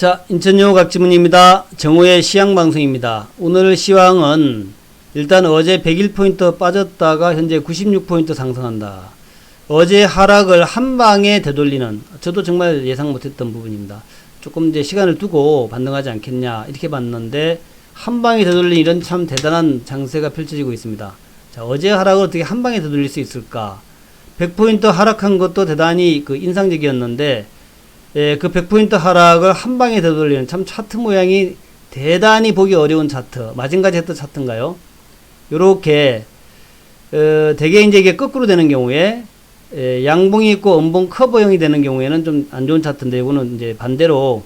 자, 인천여우 각지문입니다. 정오의 시황방송입니다. 오늘 시황은 일단 어제 101포인트 빠졌다가 현재 96포인트 상승한다. 어제 하락을 한 방에 되돌리는, 저도 정말 예상 못했던 부분입니다. 조금 이제 시간을 두고 반등하지 않겠냐 이렇게 봤는데 한 방에 되돌린 이런 참 대단한 장세가 펼쳐지고 있습니다. 자, 어제 하락을 어떻게 한 방에 되돌릴 수 있을까? 100포인트 하락한 것도 대단히 인상적이었는데, 예, 그 100포인트 하락을 한 방에 되돌리는 참 차트 모양이 대단히 보기 어려운 차트, 마징가 제트 차트인가요? 요렇게 대개 이제 이게 거꾸로 되는 경우에 양봉이 있고 음봉 커버형이 되는 경우에는 좀 안 좋은 차트인데, 이거는 이제 반대로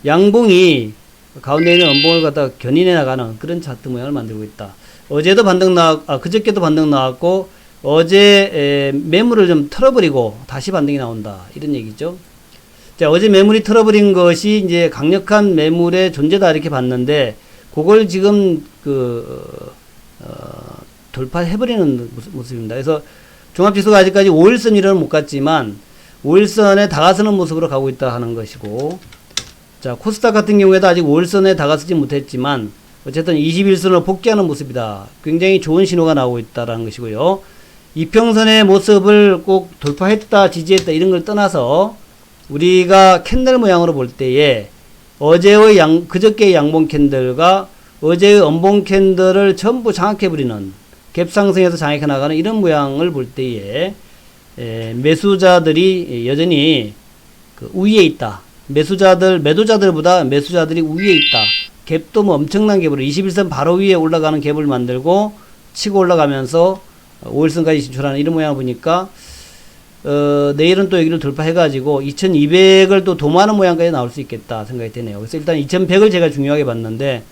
양봉이 가운데 있는 음봉을 갖다가 견인해 나가는 그런 차트 모양을 만들고 있다. 어제도 반등 그저께도 반등 나왔고, 어제 매물을 좀 털어버리고 다시 반등이 나온다, 이런 얘기죠. 자, 어제 매물이 털어버린 것이 이제 강력한 매물의 존재다 이렇게 봤는데, 그걸 지금 돌파해버리는 모습입니다. 그래서 종합지수가 아직까지 5일선 이론은 못 갔지만 5일선에 다가서는 모습으로 가고 있다 하는 것이고, 자, 코스닥 같은 경우에도 아직 5일선에 다가서지 못했지만 어쨌든 21선으로 복귀하는 모습이다. 굉장히 좋은 신호가 나오고 있다라는 것이고요. 이평선의 모습을 꼭 돌파했다, 지지했다 이런 걸 떠나서 우리가 캔들 모양으로 볼 때에 어제의 그저께의 양봉 캔들과 어제의 음봉 캔들을 전부 장악해버리는, 갭상승해서 장악해 나가는 이런 모양을 볼 때에 매수자들이 여전히 우위에 있다. 매도자들보다 매수자들이 우위에 있다. 갭도 뭐 엄청난 갭으로 21선 바로 위에 올라가는 갭을 만들고 치고 올라가면서 5일선까지 진출하는 이런 모양을 보니까 내일은 또 여기를 돌파해가지고 2200을 또 도모하는 모양까지 나올 수 있겠다 생각이 되네요. 그래서 일단 2100을 제가 중요하게 봤는데,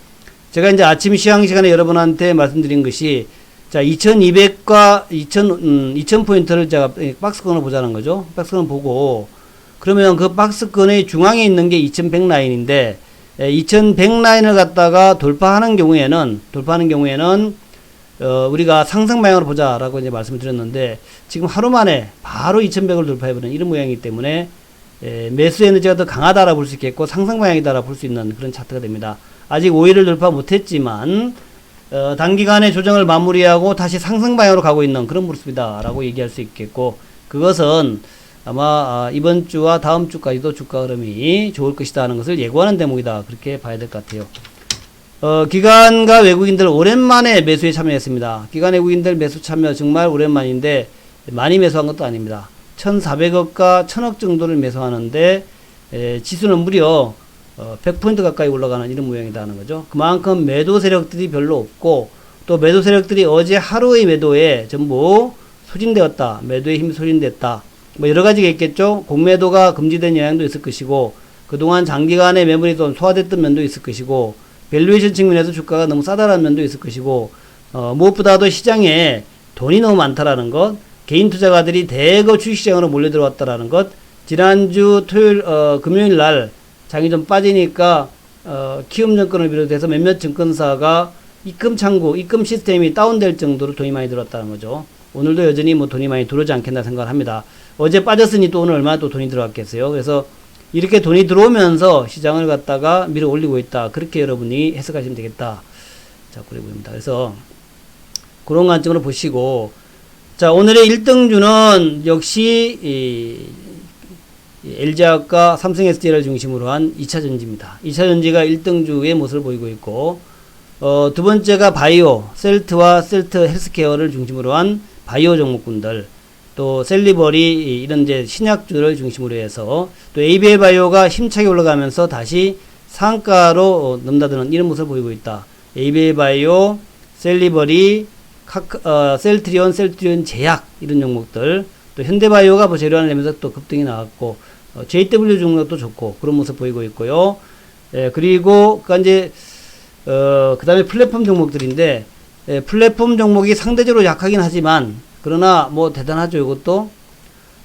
제가 이제 아침 시황 시간에 여러분한테 말씀드린 것이, 자, 2200과 2000포인트를 제가 박스권을 보자는 거죠. 박스권을 보고, 그러면 그 박스권의 중앙에 있는 게 2100 라인인데, 2100 라인을 갖다가 돌파하는 경우에는 우리가 상승 방향으로 보자라고 이제 말씀을 드렸는데, 지금 하루 만에 바로 2100을 돌파해버리는 이런 모양이기 때문에 매수 에너지가 더 강하다라 볼 수 있겠고 상승 방향이다라 볼 수 있는 그런 차트가 됩니다. 아직 5일을 돌파 못했지만 단기간의 조정을 마무리하고 다시 상승 방향으로 가고 있는 그런 모습이다라고 얘기할 수 있겠고, 그것은 아마 이번 주와 다음 주까지도 주가 흐름이 좋을 것이다 하는 것을 예고하는 대목이다, 그렇게 봐야 될 것 같아요. 기관과 외국인들 오랜만에 매수에 참여했습니다. 기관 외국인들 매수 참여 정말 오랜만인데 많이 매수한 것도 아닙니다. 1400억과 1000억 정도를 매수하는데 지수는 무려 100포인트 가까이 올라가는 이런 모양이다 하는 거죠. 그만큼 매도 세력들이 별로 없고, 또 매도 세력들이 어제 하루의 매도에 전부 소진되었다, 매도의 힘이 소진됐다, 뭐 여러 가지가 있겠죠. 공매도가 금지된 영향도 있을 것이고, 그동안 장기간의 매물이 좀 소화됐던 면도 있을 것이고, 밸류에이션 측면에서 주가가 너무 싸다라는 면도 있을 것이고, 무엇보다도 시장에 돈이 너무 많다라는 것, 개인 투자가들이 대거 주식시장으로 몰려 들어왔다라는 것, 지난주 금요일 날 장이 좀 빠지니까 키움증권을 비롯해서 몇몇 증권사가 입금 시스템이 다운될 정도로 돈이 많이 들어왔다는 거죠. 오늘도 여전히 뭐 돈이 많이 들어오지 않겠나 생각을 합니다. 어제 빠졌으니 또 오늘 얼마나 또 돈이 들어왔겠어요. 그래서 이렇게 돈이 들어오면서 시장을 갖다가 밀어 올리고 있다, 그렇게 여러분이 해석하시면 되겠다. 자, 그래 보입니다. 그래서 그런 관점으로 보시고, 자, 오늘의 1등주는 역시 LG화학과 삼성SDI를 중심으로 한 2차전지입니다. 2차전지가 1등주의 모습을 보이고 있고, 두 번째가 바이오, 셀트와 셀트 헬스케어를 중심으로 한 바이오 종목군들, 또 셀리버리 이런 이제 신약주를 중심으로 해서, 또 ABL 바이오가 힘차게 올라가면서 다시 상가로 넘나드는 이런 모습을 보이고 있다. ABL 바이오, 셀리버리, 셀트리온 제약 이런 종목들, 또 현대바이오가 뭐 재료안을 내면서 또 급등이 나왔고, JW 종목도 좋고 그런 모습 보이고 있고요. 그리고 이제 그 다음에 플랫폼 종목들인데, 플랫폼 종목이 상대적으로 약하긴 하지만 그러나 뭐 대단하죠. 이것도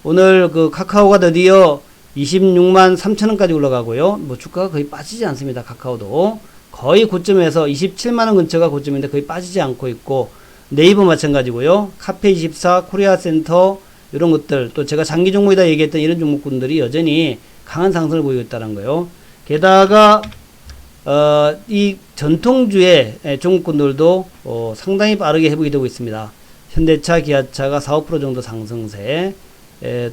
오늘 카카오가 드디어 26만 3천원까지 올라가고요. 뭐 주가가 거의 빠지지 않습니다. 카카오도 거의 고점에서 27만원 근처가 고점인데 거의 빠지지 않고 있고, 네이버 마찬가지고요. 카페24, 코리아센터 이런 것들, 또 제가 장기 종목이다 얘기했던 이런 종목군들이 여전히 강한 상승을 보이고 있다는 거예요. 게다가 이 전통주의 종목군들도 상당히 빠르게 회복이 되고 있습니다. 현대차, 기아차가 4~5% 정도 상승세,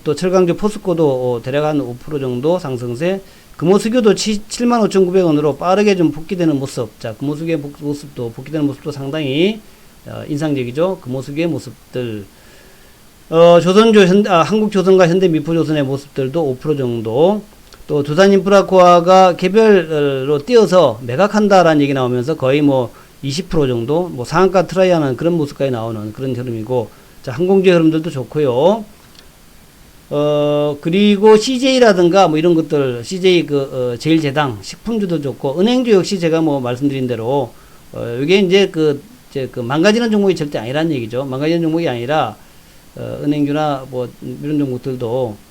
또 철강주 포스코도 대략 한 5% 정도 상승세, 금호수교도 75,900원으로 빠르게 좀 복귀되는 모습. 자, 금호수교의 모습도, 복귀되는 모습도 상당히 인상적이죠. 금호수교의 모습들. 조선주, 한국조선과 현대미포조선의 모습들도 5% 정도. 또 두산인프라코아가 개별로 뛰어서 매각한다라는 얘기 나오면서 거의 뭐 20% 정도, 뭐 상한가 트라이하는 그런 모습까지 나오는 그런 흐름이고, 자, 항공주의 흐름들도 좋고요. 그리고 CJ라든가 뭐 이런 것들, CJ 제일제당, 식품주도 좋고, 은행주 역시 제가 뭐 말씀드린 대로, 이게 이제 망가지는 종목이 절대 아니라는 얘기죠. 망가지는 종목이 아니라, 은행주나 뭐 이런 종목들도,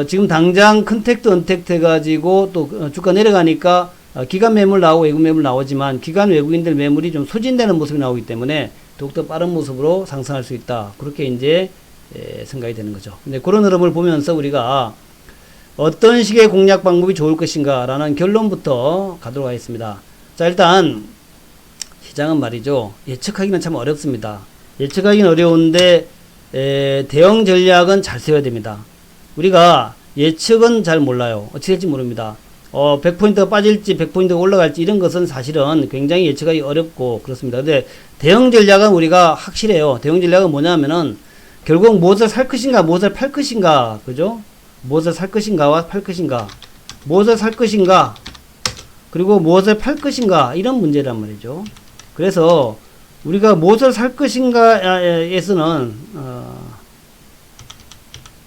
지금 당장 컨택트, 언택트 해가지고 또 주가 내려가니까 기관 매물 나오고 외국 매물 나오지만 기관 외국인들 매물이 좀 소진되는 모습이 나오기 때문에 더욱더 빠른 모습으로 상승할 수 있다. 그렇게 이제 생각이 되는 거죠. 근데 그런 흐름을 보면서 우리가 어떤 식의 공략 방법이 좋을 것인가 라는 결론부터 가도록 하겠습니다. 자, 일단 시장은 말이죠. 예측하기는 참 어렵습니다. 예측하기는 어려운데 대응 전략은 잘 세워야 됩니다. 우리가 예측은 잘 몰라요. 어찌 될지 모릅니다. 100포인트가 빠질지 100포인트가 올라갈지 이런 것은 사실은 굉장히 예측하기 어렵고 그렇습니다. 근데 대응 전략은 우리가 확실해요. 대응 전략은 뭐냐면은 결국 무엇을 살 것인가 무엇을 팔 것인가, 그죠? 무엇을 살 것인가와 팔 것인가, 무엇을 살 것인가 그리고 무엇을 팔 것인가, 이런 문제란 말이죠. 그래서 우리가 무엇을 살 것인가에서는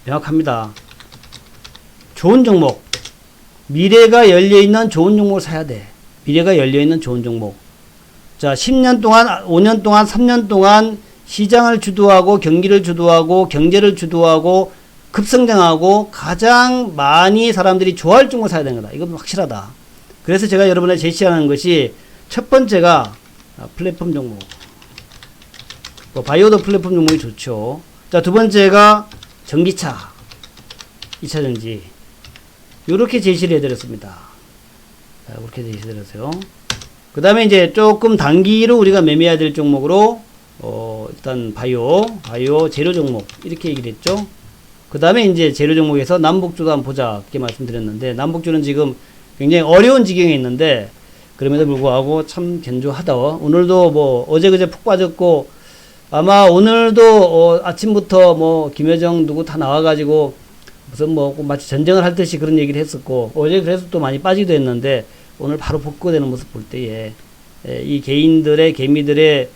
명확합니다. 좋은 종목, 미래가 열려있는 좋은 종목을 사야 돼. 미래가 열려있는 좋은 종목. 자, 10년 동안, 5년 동안, 3년 동안 시장을 주도하고 경기를 주도하고 경제를 주도하고 급성장하고 가장 많이 사람들이 좋아할 종목을 사야 되는 거다. 이건 확실하다. 그래서 제가 여러분에 제시하는 것이 첫 번째가 플랫폼 종목. 바이오도 플랫폼 종목이 좋죠. 자, 두 번째가 전기차, 2차전지. 요렇게 제시를 해드렸습니다. 자, 그렇게 제시해드렸어요. 그 다음에 이제 조금 단기로 우리가 매매해야 될 종목으로, 일단 바이오 재료 종목. 이렇게 얘기를 했죠. 그 다음에 이제 재료 종목에서 남북주도 한번 보자. 그렇게 말씀드렸는데, 남북주는 지금 굉장히 어려운 지경에 있는데, 그럼에도 불구하고 참 견조하다. 오늘도 뭐, 어제 그제 푹 빠졌고, 아마 오늘도 아침부터 뭐 김여정 누구 다 나와가지고 무슨 뭐 마치 전쟁을 할 듯이 그런 얘기를 했었고, 어제 그래서 또 많이 빠지기도 했는데 오늘 바로 복구되는 모습 볼 때에 이 개인들의 개미들의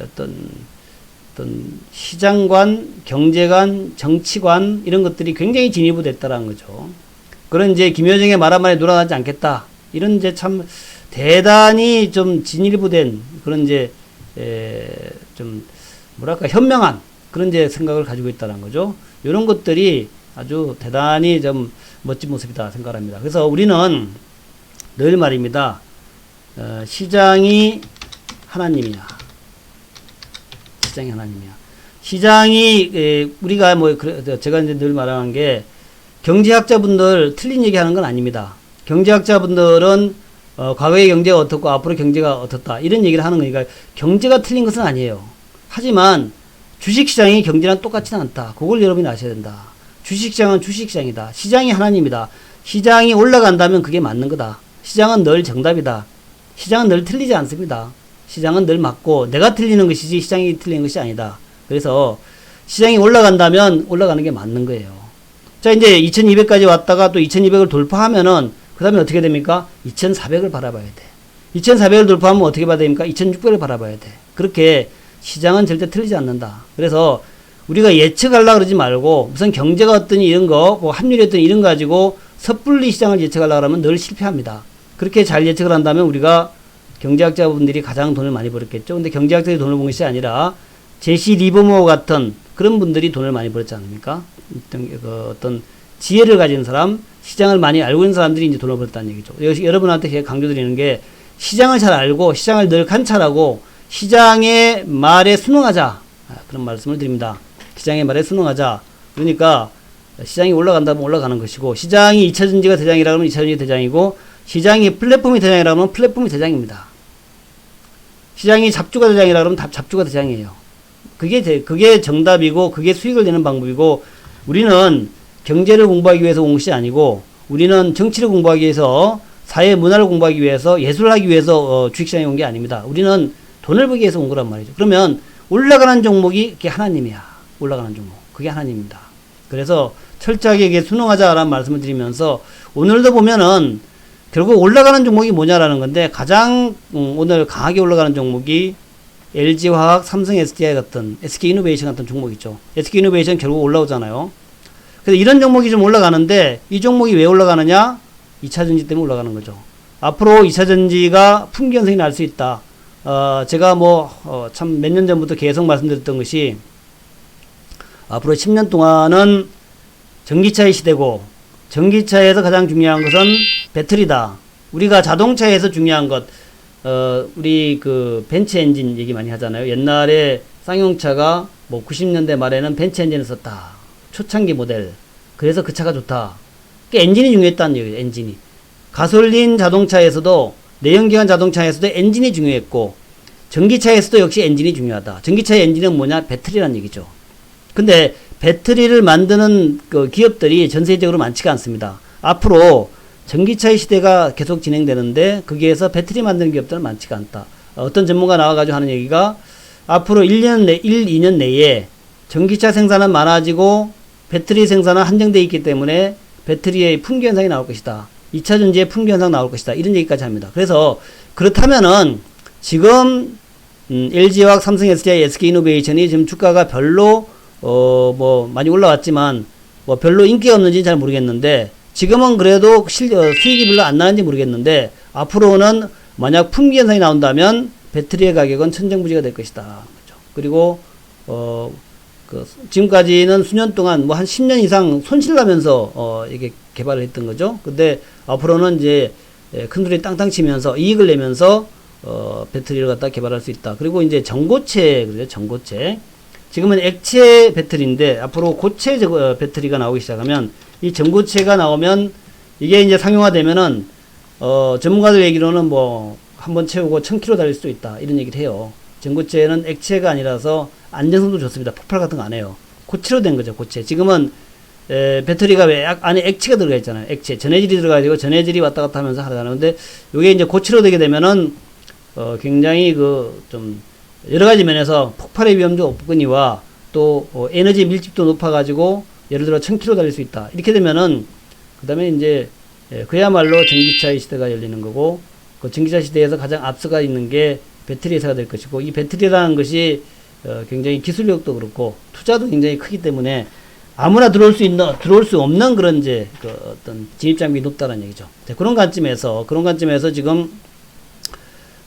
어떤 시장관, 경제관, 정치관 이런 것들이 굉장히 진입이 됐다라는 거죠. 그런 이제 김여정의 말 한마디에 놀아나지 않겠다, 이런 이제 참 대단히 좀 진일보된 그런 이제 좀 뭐랄까 현명한 그런 이제 생각을 가지고 있다는 거죠. 이런 것들이 아주 대단히 좀 멋진 모습이다 생각합니다. 그래서 우리는 늘 말입니다. 시장이 하나님이냐, 시장이 하나님이야. 시장이 우리가 뭐 제가 이제 늘 말하는 게, 경제학자분들 틀린 얘기하는 건 아닙니다. 경제학자분들은 과거의 경제가 어떻고 앞으로 경제가 어떻다 이런 얘기를 하는 거니까 경제가 틀린 것은 아니에요. 하지만 주식시장이 경제랑 똑같지는 않다. 그걸 여러분이 아셔야 된다. 주식시장은 주식시장이다. 시장이 하나님이다. 시장이 올라간다면 그게 맞는 거다. 시장은 늘 정답이다. 시장은 늘 틀리지 않습니다. 시장은 늘 맞고 내가 틀리는 것이지 시장이 틀리는 것이 아니다. 그래서 시장이 올라간다면 올라가는 게 맞는 거예요. 자, 이제 2200까지 왔다가 또 2200을 돌파하면은 그 다음에 어떻게 됩니까? 2400을 바라봐야 돼. 2400을 돌파하면 어떻게 봐야 됩니까? 2600을 바라봐야 돼. 그렇게 시장은 절대 틀리지 않는다. 그래서 우리가 예측하려고 그러지 말고, 무슨 경제가 어떠니 이런 거, 뭐 환율이 어떠니 이런 거 가지고 섣불리 시장을 예측하려고 하면 늘 실패합니다. 그렇게 잘 예측을 한다면 우리가 경제학자분들이 가장 돈을 많이 벌었겠죠. 근데 경제학자들이 돈을 번 것이 아니라 제시 리버모 같은 그런 분들이 돈을 많이 벌었지 않습니까? 어떤 지혜를 가진 사람, 시장을 많이 알고 있는 사람들이 이제 돈을 벌었다는 얘기죠. 여러분한테 제가 강조드리는 게, 시장을 잘 알고 시장을 늘 관찰하고 시장의 말에 순응하자, 그런 말씀을 드립니다. 시장의 말에 순응하자. 그러니까 시장이 올라간다면 올라가는 것이고, 시장이 2차전지가 대장이라 그러면 2차전지 대장이고, 시장이 플랫폼이 대장이라 그러면 플랫폼이 대장입니다. 시장이 잡주가 대장이라 그러면 잡주가 대장이에요. 그게 정답이고, 그게 수익을 내는 방법이고, 우리는 경제를 공부하기 위해서 온 것이 아니고, 우리는 정치를 공부하기 위해서, 사회 문화를 공부하기 위해서, 예술을 하기 위해서 주식시장에 온 게 아닙니다. 우리는 돈을 벌기 위해서 온 거란 말이죠. 그러면 올라가는 종목이 그게 하나님이야. 올라가는 종목. 그게 하나님입니다. 그래서 철저하게 이게 순응하자라는 말씀을 드리면서, 오늘도 보면은 결국 올라가는 종목이 뭐냐라는 건데, 가장 오늘 강하게 올라가는 종목이 LG화학, 삼성 SDI 같은, SK이노베이션 같은 종목이죠. SK이노베이션 결국 올라오잖아요. 그래서 이런 종목이 좀 올라가는데, 이 종목이 왜 올라가느냐? 2차전지 때문에 올라가는 거죠. 앞으로 2차전지가 품귀현상이 날 수 있다. 제가 참 몇 년 전부터 계속 말씀드렸던 것이, 앞으로 10년 동안은 전기차의 시대고, 전기차에서 가장 중요한 것은 배터리다. 우리가 자동차에서 중요한 것, 우리 벤츠 엔진 얘기 많이 하잖아요. 옛날에 쌍용차가 90년대 말에는 벤츠 엔진을 썼다. 초창기 모델. 그래서 그 차가 좋다. 엔진이 중요했다는 얘기예요, 엔진이. 가솔린 자동차에서도, 내연기관 자동차에서도 엔진이 중요했고, 전기차에서도 역시 엔진이 중요하다. 전기차의 엔진은 뭐냐? 배터리라는 얘기죠. 근데 배터리를 만드는 기업들이 전 세계적으로 많지가 않습니다. 앞으로 전기차의 시대가 계속 진행되는데, 거기에서 배터리 만드는 기업들은 많지가 않다. 어떤 전문가 나와가지고 하는 얘기가, 앞으로 1, 2년 내에 전기차 생산은 많아지고 배터리 생산은 한정되어 있기 때문에 배터리의 품귀 현상이 나올 것이다. 2차 전지의 품귀 현상 나올 것이다. 이런 얘기까지 합니다. 그래서 그렇다면은 지금 LG화학, 삼성 SDI, SK이노베이션이 지금 주가가 별로 많이 올라왔지만 별로 인기가 없는지는 잘 모르겠는데, 지금은 그래도 수익이 별로 안 나는지 모르겠는데, 앞으로는 만약 품귀 현상이 나온다면 배터리의 가격은 천정부지가 될 것이다. 그렇죠? 그리고 지금까지는 수년 동안 한 10년 이상 손실 나면서 이게 개발을 했던 거죠. 근데 앞으로는 이제 큰 소리 땅땅 치면서 이익을 내면서 배터리를 갖다 개발할 수 있다. 그리고 이제 전고체, 그죠? 전고체. 지금은 액체 배터리인데, 앞으로 고체 배터리가 나오기 시작하면, 이 전고체가 나오면 이게 이제 상용화되면은 전문가들 얘기로는 한번 채우고 1000km 달릴 수도 있다. 이런 얘기를 해요. 전고체는 액체가 아니라서 안정성도 좋습니다. 폭발 같은 거 안 해요. 고체로 된 거죠, 고체. 지금은 배터리가 왜 안에 액체가 들어가 있잖아요. 액체. 전해질이 들어가지고 전해질이 왔다 갔다 하면서 하잖아요. 근데 요게 이제 고체로 되게 되면은 굉장히 좀 여러 가지 면에서 폭발의 위험도 없거니와 또 에너지 밀집도 높아가지고 예를 들어 1000km 달릴 수 있다. 이렇게 되면은 그 다음에 이제 그야말로 전기차의 시대가 열리는 거고, 그 전기차 시대에서 가장 앞서가 있는 게 배터리 회사가 될 것이고, 이 배터리라는 것이 굉장히 기술력도 그렇고 투자도 굉장히 크기 때문에 아무나 들어올 수 없는 그런 이제 어떤 진입장벽이 높다는 얘기죠. 그런 관점에서 지금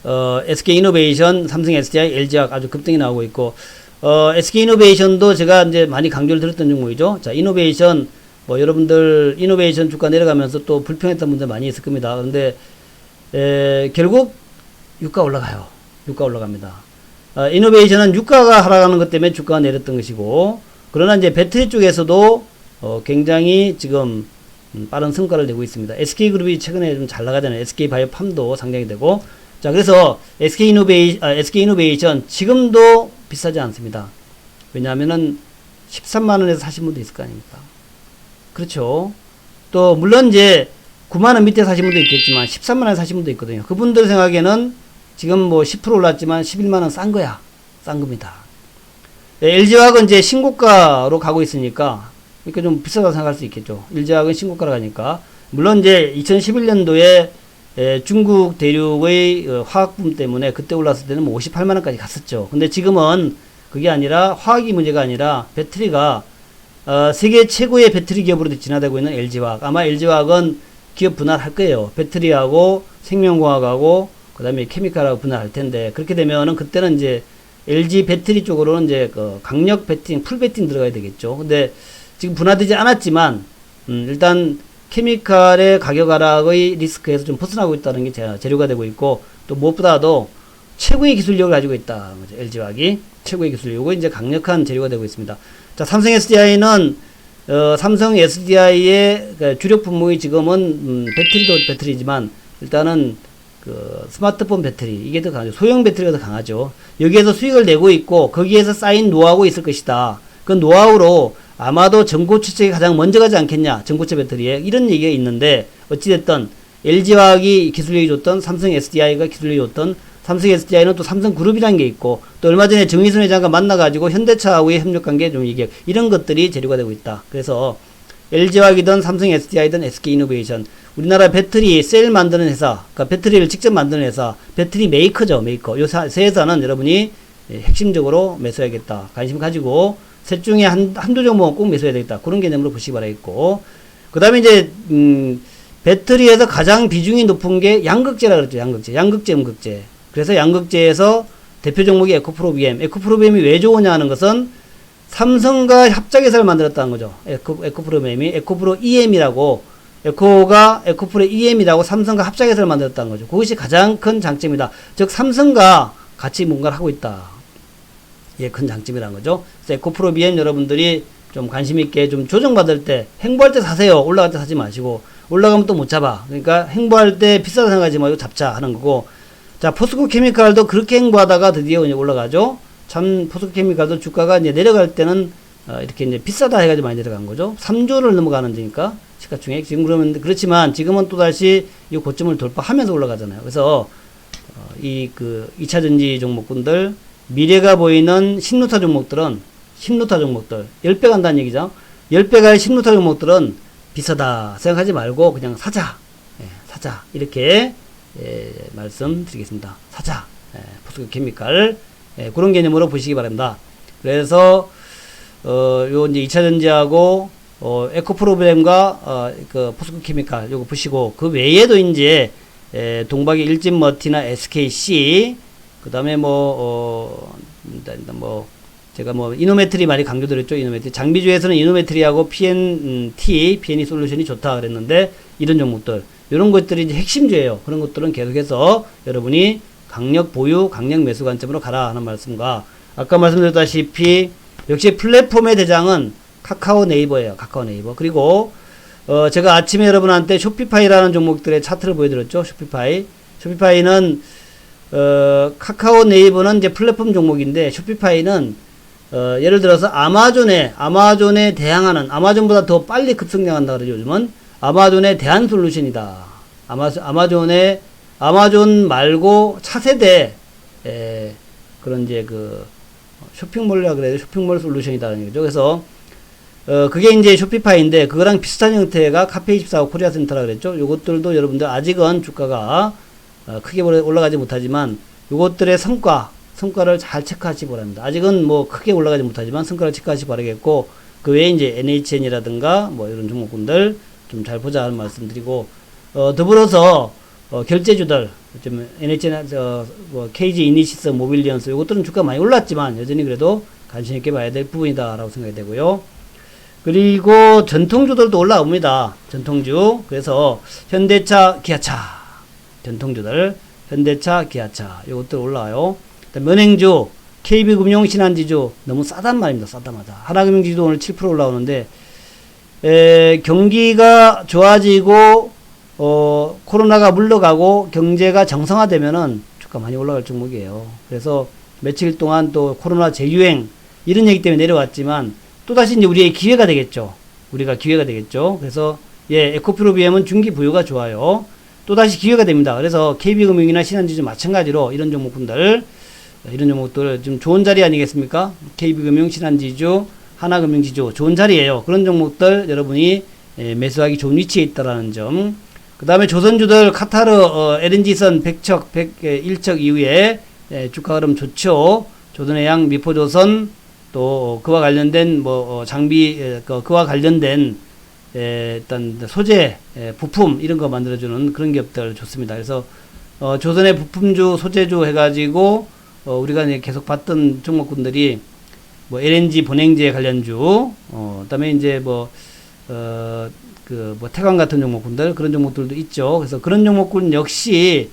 SK이노베이션, 삼성 SDI, LG화학 아주 급등이 나오고 있고, SK이노베이션도 제가 이제 많이 강조를 드렸던 종목이죠. 자, 이노베이션, 여러분들 이노베이션 주가 내려가면서 또 불평했던 분들 많이 있을 겁니다. 그런데 결국 유가 올라가요. 유가 올라갑니다. 이노베이션은 유가가 하락하는 것 때문에 주가가 내렸던 것이고, 그러나 이제 배터리 쪽에서도 굉장히 지금 빠른 성과를 내고 있습니다. SK그룹이 최근에 좀 잘 나가잖아요. SK바이오팜도 상장이 되고. 자, 그래서 SK이노베이션 지금도 비싸지 않습니다. 왜냐하면은 13만원에서 사신 분도 있을 거 아닙니까? 그렇죠. 또 물론 이제 9만원 밑에 사신 분도 있겠지만 13만원에 사신 분도 있거든요. 그분들 생각에는 지금 10% 올랐지만 11만원 싼 거야. 싼 겁니다. LG화학은 이제 신고가로 가고 있으니까 이렇게 좀 비싸다고 생각할 수 있겠죠. LG화학은 신고가로 가니까. 물론 이제 2011년도에 중국 대륙의 화학붐 때문에 그때 올랐을 때는 58만원까지 갔었죠. 근데 지금은 그게 아니라 화학이 문제가 아니라 배터리가 세계 최고의 배터리 기업으로 진화되고 있는 LG화학. 아마 LG화학은 기업 분할할 거예요. 배터리하고 생명공학하고 그 다음에 케미칼하고 분할할 텐데, 그렇게 되면은 그때는 이제 LG 배터리 쪽으로는 이제 강력 배팅, 풀 배팅 들어가야 되겠죠. 근데 지금 분할되지 않았지만 일단 케미칼의 가격 하락의 리스크에서 좀 벗어나고 있다는 게 재료가 되고 있고, 또 무엇보다도 최고의 기술력을 가지고 있다. LG화학이 최고의 기술력이고 이제 강력한 재료가 되고 있습니다. 자, 삼성 SDI는 삼성 SDI의 주력 품목이 지금은 배터리도 배터리지만 일단은 그 스마트폰 배터리 이게 더 강하죠. 소형 배터리가 더 강하죠. 여기에서 수익을 내고 있고 거기에서 쌓인 노하우가 있을 것이다. 그 노하우로 아마도 전고체책이 가장 먼저 가지 않겠냐. 전고체 배터리에 이런 얘기가 있는데 어찌됐든 LG화학이 기술력이 좋던 삼성 SDI가 기술력이 좋던 삼성 SDI는 또 삼성그룹이라는 게 있고 또 얼마 전에 정의선 회장과 만나가지고 현대차하고의 협력관계 좀 이게 이런 것들이 재료가 되고 있다. 그래서 LG화학이든 삼성 SDI든 SK이노베이션 우리나라 배터리 셀 만드는 회사, 그러니까 배터리를 직접 만드는 회사, 배터리 메이커죠, 메이커. 요 세 회사는 여러분이 핵심적으로 매수해야겠다. 관심 가지고 셋 중에 한두 종목은 꼭 매수해야 되겠다. 그런 개념으로 보시기 바라겠고. 그 다음에 이제, 배터리에서 가장 비중이 높은 게 양극재라 그랬죠, 양극재. 양극재, 음극재. 그래서 양극재에서 대표 종목이 에코프로-BM. 에코프로-BM이 왜 좋으냐 하는 것은 삼성과 합작해서 만들었다는 거죠. 에코프로-BM이 에코프로-EM이라고 에코프로-EM이라고 삼성과 합작해서 만들었다는 거죠. 그것이 가장 큰 장점이다. 즉 삼성과 같이 뭔가를 하고 있다. 예, 큰 장점이라는 거죠. 그래서 에코프로-BM 여러분들이 좀 관심 있게 좀 조정받을 때 행보할 때 사세요. 올라갈 때 사지 마시고 올라가면 또 못 잡아. 그러니까 행보할 때 비싸다 생각하지 말고 잡자 하는 거고. 자, 포스코 케미칼도 그렇게 행보하다가 드디어 이제 올라가죠. 참 포스코 케미칼도 주가가 이제 내려갈 때는 이렇게 이제 비싸다 해가지고 많이 내려간 거죠. 3조를 넘어가는 데니까 시가총액 지금 그러면 그렇지만 지금은 또 다시 이 고점을 돌파하면서 올라가잖아요. 그래서 이 그 2차 전지 종목군들 미래가 보이는 신루타 종목들은 10배 간다는 얘기죠. 10배 갈 신루타 종목들은 비싸다 생각하지 말고 그냥 사자. 예, 사자. 이렇게 말씀드리겠습니다. 사자. 포스코 케미칼. 그런 개념으로 보시기 바랍니다. 그래서 요 이제 2차 전지하고 에코프로그램과 그 포스코 케미칼 요거 보시고 그 외에도 이제 동박의 일진머티나 SKC 그다음에 제가 이노메트리 많이 강조드렸죠. 이노메트리 장비주에서는 이노메트리하고 PNE 솔루션이 좋다 그랬는데 이런 종목들 이런 것들이 이제 핵심주예요. 그런 것들은 계속해서 여러분이 강력 보유, 강력 매수 관점으로 가라 하는 말씀과 아까 말씀드렸다시피 역시 플랫폼의 대장은 카카오 네이버예요. 카카오 네이버. 그리고 제가 아침에 여러분한테 쇼피파이라는 종목들의 차트를 보여드렸죠. 쇼피파이는 카카오 네이버는 이제 플랫폼 종목인데 쇼피파이는 예를 들어서 아마존에 대항하는 아마존보다 더 빨리 급성장한다 그러죠. 요즘은 아마존의 대안 솔루션이다. 아마존 말고 차세대 그런 이제 그 쇼핑몰이라 그래요. 쇼핑몰 솔루션이다는 거죠. 그래서 그게 이제 쇼피파이인데 그거랑 비슷한 형태가 카페24와 코리아센터라 그랬죠. 요것들도 여러분들 아직은 주가가 크게 올라가지 못하지만 요것들의 성과를 잘 체크하시기 바랍니다. 아직은 뭐 크게 올라가지 못하지만 성과를 체크하시기 바라겠고 그 외에 이제 NHN이라든가 뭐 이런 종목군들 좀 잘 보자 하는 말씀드리고 더불어서 결제주들 좀 NHN KG 이니시스 모빌리언스 요것들은 주가 많이 올랐지만 여전히 그래도 관심 있게 봐야 될 부분이다라고 생각이 되고요. 그리고 전통주들도 올라옵니다. 전통주. 그래서 현대차, 기아차 전통주들 현대차, 기아차 요것들 올라와요. 은행주, KB금융, 신한지주 너무 싸단 말입니다. 싸다마자. 하나금융지주도 오늘 7% 올라오는데 경기가 좋아지고 코로나가 물러가고 경제가 정상화되면은 주가 많이 올라갈 종목이에요. 그래서 며칠 동안 또 코로나 재유행 이런 얘기 때문에 내려왔지만 또다시 이제 우리의 기회가 되겠죠. 그래서 에코프로-BM은 중기 부유가 좋아요. 또다시 기회가 됩니다. 그래서 KB금융이나 신한지주 마찬가지로 이런 종목들 좀 좋은 자리 아니겠습니까? KB금융, 신한지주, 하나금융지주 좋은 자리예요. 그런 종목들 여러분이 매수하기 좋은 위치에 있다라는 점. 그 다음에 조선주들 카타르 LNG선 1척 이후에 주가 흐름 좋죠. 조선해양, 미포조선 또 그와 관련된 장비 그와 관련된 일단 소재 부품 이런 거 만들어주는 그런 기업들 좋습니다. 그래서 조선의 부품주 소재주 해가지고 우리가 이제 계속 봤던 종목군들이 LNG 본행제 관련주 그다음에 이제 태광 같은 종목군들 그런 종목들도 있죠. 그래서 그런 종목군 역시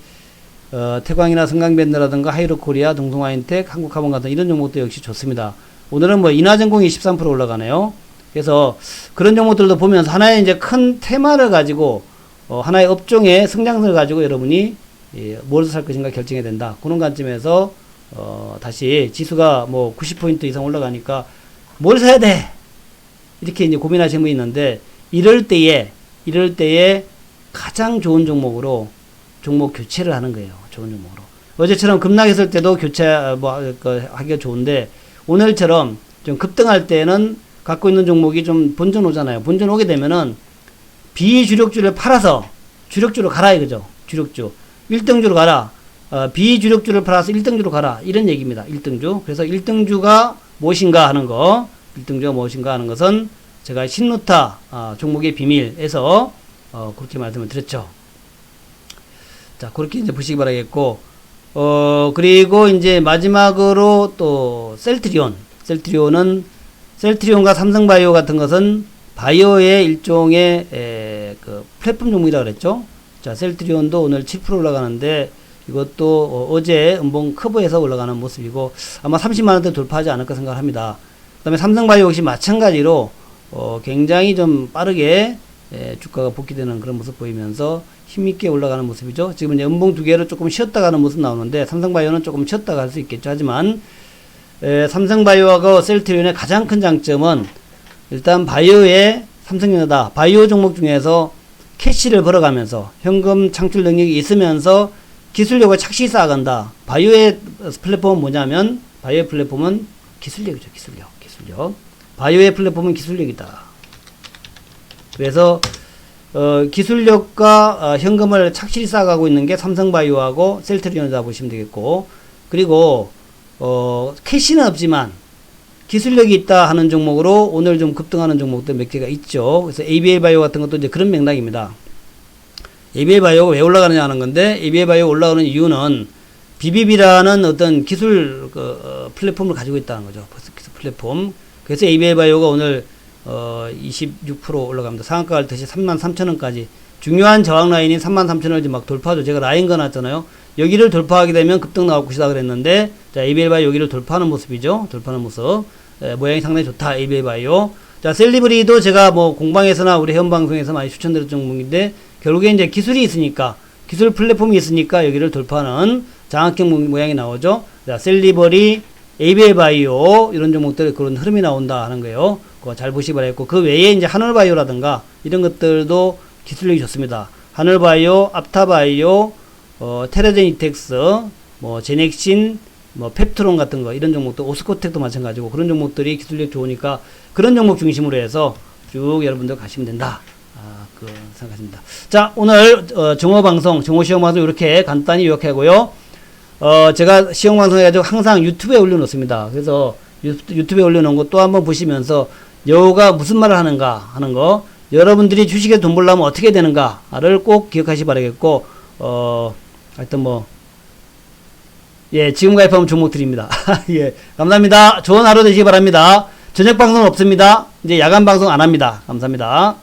태광이나 성강밴드라든가 하이로코리아, 동성화인텍, 한국카본 같은 이런 종목도 역시 좋습니다. 오늘은 인하전공이 13% 올라가네요. 그래서 그런 종목들도 보면서 하나의 이제 큰 테마를 가지고 하나의 업종의 성장성을 가지고 여러분이 뭘 살 것인가 결정해야 된다. 그런 관점에서 다시 지수가 뭐 90포인트 이상 올라가니까 뭘 사야 돼? 이렇게 이제 고민하시는 분이 있는데 이럴 때에 가장 좋은 종목으로 종목 교체를 하는 거예요. 좋은 종목으로. 어제처럼 급락했을 때도 교체 하기가 좋은데 오늘처럼 좀 급등할 때는 갖고 있는 종목이 좀 본전 오잖아요. 본전 오게 되면은 비주력주를 팔아서 주력주로 가라 이거죠. 주력주. 1등주로 가라. 비주력주를 팔아서 1등주로 가라. 이런 얘기입니다. 1등주. 그래서 1등주가 무엇인가 하는 거. 1등주가 무엇인가 하는 것은 제가 신루타 종목의 비밀에서 그렇게 말씀을 드렸죠. 자, 그렇게 이제 보시기 바라겠고, 그리고 이제 마지막으로 또 셀트리온과 삼성바이오 같은 것은 바이오의 일종의 그 플랫폼 종목이라고 그랬죠. 자, 셀트리온도 오늘 7% 올라가는데 이것도 어제 음봉 커브에서 올라가는 모습이고 아마 30만원대 돌파하지 않을까 생각합니다. 그 다음에 삼성바이오 역시 마찬가지로 굉장히 좀 빠르게 주가가 복귀되는 그런 모습 보이면서 힘있게 올라가는 모습이죠. 지금 이제 음봉 두 개로 조금 쉬었다 가는 모습 나오는데 삼성바이오는 조금 쉬었다 갈 수 있겠죠. 하지만 삼성바이오하고 셀트리온의 가장 큰 장점은 일단 바이오의 삼성전자다. 바이오 종목 중에서 캐시를 벌어가면서 현금 창출 능력이 있으면서 기술력을 착실히 쌓아간다. 바이오의 플랫폼은 뭐냐면 바이오의 플랫폼은 기술력이죠. 기술력. 바이오의 플랫폼은 기술력이다. 그래서 기술력과 현금을 착실히 쌓아가고 있는 게 삼성바이오하고 셀트리온이다 보시면 되겠고, 그리고 캐시는 없지만 기술력이 있다 하는 종목으로 오늘 좀 급등하는 종목들 몇 개가 있죠. 그래서 ABL바이오 같은 것도 이제 그런 맥락입니다. ABL바이오가 왜 올라가느냐 하는 건데, ABL바이오 올라오는 이유는 BBB라는 어떤 기술 플랫폼을 가지고 있다는 거죠. 기술 플랫폼. 그래서 ABL바이오가 오늘 26% 올라갑니다. 상한가 갈 듯이 33,000원까지. 중요한 저항 라인인 33,000원을 이제 막 돌파하죠. 제가 라인 거놨잖아요. 여기를 돌파하게 되면 급등 나올 것이다 그랬는데, 자, ABL바이오 여기를 돌파하는 모습이죠. 돌파하는 모습. 모양이 상당히 좋다. ABL바이오. 자, 셀리브리도 제가 뭐 공방에서나 우리 회원방송에서 많이 추천드렸던 종목인데, 결국에 이제 기술이 있으니까, 기술 플랫폼이 있으니까 여기를 돌파하는 장악형 모양이 나오죠. 자, 셀리버리, ABL바이오 이런 종목들 그런 흐름이 나온다 하는 거예요. 그거 잘 보시기 바라겠고, 그 외에 이제 하늘바이오라든가 이런 것들도 기술력이 좋습니다. 하늘바이오, 앞타바이오, 테라제니텍스, 뭐 제넥신, 뭐 펩트론 같은 거 이런 종목도, 오스코텍도 마찬가지고 그런 종목들이 기술력 좋으니까 그런 종목 중심으로 해서 쭉 여러분들 가시면 된다. 그 생각합니다. 자, 오늘 정오방송, 정오시험방송 이렇게 간단히 요약하고요. 제가 시험방송 해가지고 항상 유튜브에 올려놓습니다. 그래서 유튜브에 올려놓은 거 또 한번 보시면서 여우가 무슨 말을 하는가 하는 거, 여러분들이 주식에 돈 벌려면 어떻게 되는가를 꼭 기억하시기 바라겠고, 하여튼 뭐, 예, 지금 가입하면 종목 드립니다. 예, 감사합니다. 좋은 하루 되시기 바랍니다. 저녁 방송 없습니다. 이제 야간 방송 안 합니다. 감사합니다.